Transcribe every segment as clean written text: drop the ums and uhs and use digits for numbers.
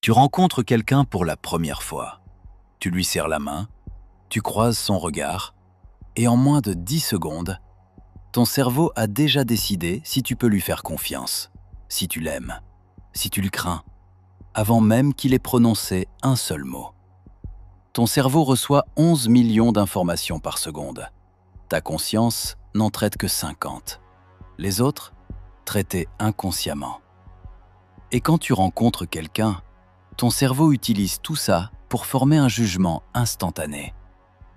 Tu rencontres quelqu'un pour la première fois. Tu lui serres la main, tu croises son regard, et en moins de 10 secondes, ton cerveau a déjà décidé si tu peux lui faire confiance, si tu l'aimes, si tu le crains, avant même qu'il ait prononcé un seul mot. Ton cerveau reçoit 11 millions d'informations par seconde. Ta conscience n'en traite que 50. Les autres, traités inconsciemment. Et quand tu rencontres quelqu'un, ton cerveau utilise tout ça pour former un jugement instantané.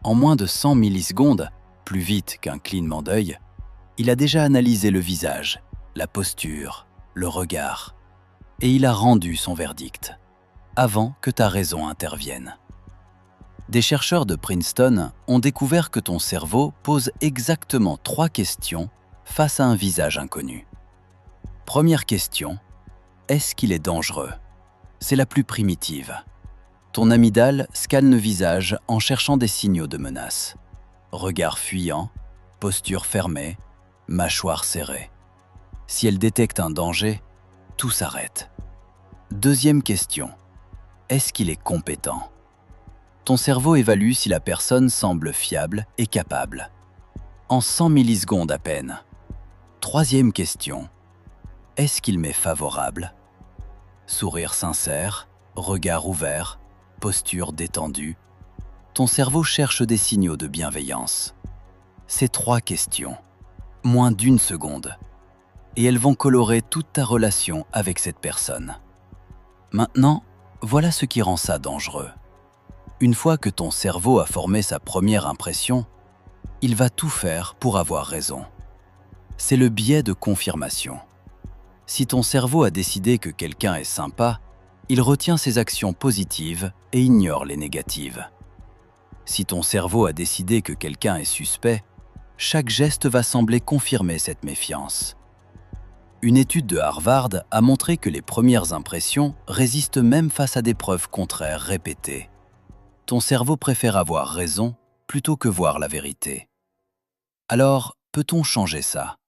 En moins de 100 millisecondes, plus vite qu'un clignement d'œil, il a déjà analysé le visage, la posture, le regard, et il a rendu son verdict, avant que ta raison intervienne. Des chercheurs de Princeton ont découvert que ton cerveau pose exactement 3 questions face à un visage inconnu. Première question, est-ce qu'il est dangereux ? C'est la plus primitive. Ton amygdale scanne le visage en cherchant des signaux de menace. Regard fuyant, posture fermée, mâchoire serrée. Si elle détecte un danger, tout s'arrête. Deuxième question. Est-ce qu'il est compétent ? Ton cerveau évalue si la personne semble fiable et capable. En 100 millisecondes à peine. Troisième question. Est-ce qu'il m'est favorable ? Sourire sincère, regard ouvert, posture détendue. Ton cerveau cherche des signaux de bienveillance. Ces 3 questions, moins d'1 seconde, et elles vont colorer toute ta relation avec cette personne. Maintenant, voilà ce qui rend ça dangereux. Une fois que ton cerveau a formé sa première impression, il va tout faire pour avoir raison. C'est le biais de confirmation. Si ton cerveau a décidé que quelqu'un est sympa, il retient ses actions positives et ignore les négatives. Si ton cerveau a décidé que quelqu'un est suspect, chaque geste va sembler confirmer cette méfiance. Une étude de Harvard a montré que les premières impressions résistent même face à des preuves contraires répétées. Ton cerveau préfère avoir raison plutôt que voir la vérité. Alors, peut-on changer ça ?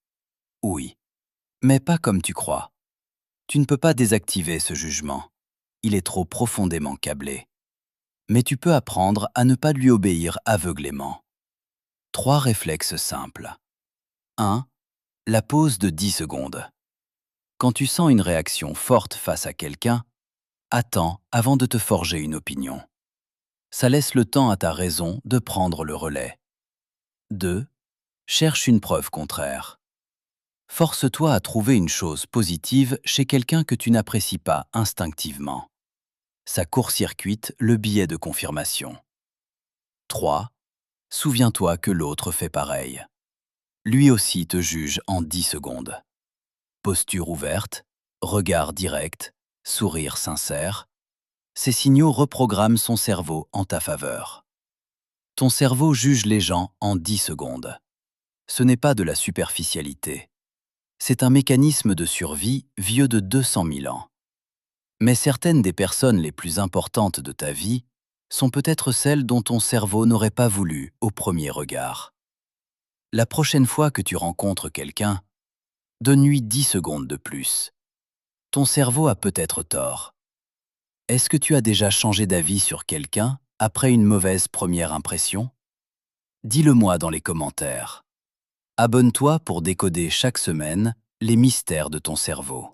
Oui, mais pas comme tu crois. Tu ne peux pas désactiver ce jugement. Il est trop profondément câblé. Mais tu peux apprendre à ne pas lui obéir aveuglément. 3 réflexes simples. 1. La pause de 10 secondes. Quand tu sens une réaction forte face à quelqu'un, attends avant de te forger une opinion. Ça laisse le temps à ta raison de prendre le relais. 2. Cherche une preuve contraire. Force-toi à trouver une chose positive chez quelqu'un que tu n'apprécies pas instinctivement. Ça court-circuite le biais de confirmation. 3. Souviens-toi que l'autre fait pareil. Lui aussi te juge en 10 secondes. Posture ouverte, regard direct, sourire sincère. Ces signaux reprogramment son cerveau en ta faveur. Ton cerveau juge les gens en 10 secondes. Ce n'est pas de la superficialité. C'est un mécanisme de survie vieux de 200 000 ans. Mais certaines des personnes les plus importantes de ta vie sont peut-être celles dont ton cerveau n'aurait pas voulu au premier regard. La prochaine fois que tu rencontres quelqu'un, donne-lui 10 secondes de plus. Ton cerveau a peut-être tort. Est-ce que tu as déjà changé d'avis sur quelqu'un après une mauvaise première impression ? Dis-le-moi dans les commentaires. Abonne-toi pour décoder chaque semaine les mystères de ton cerveau.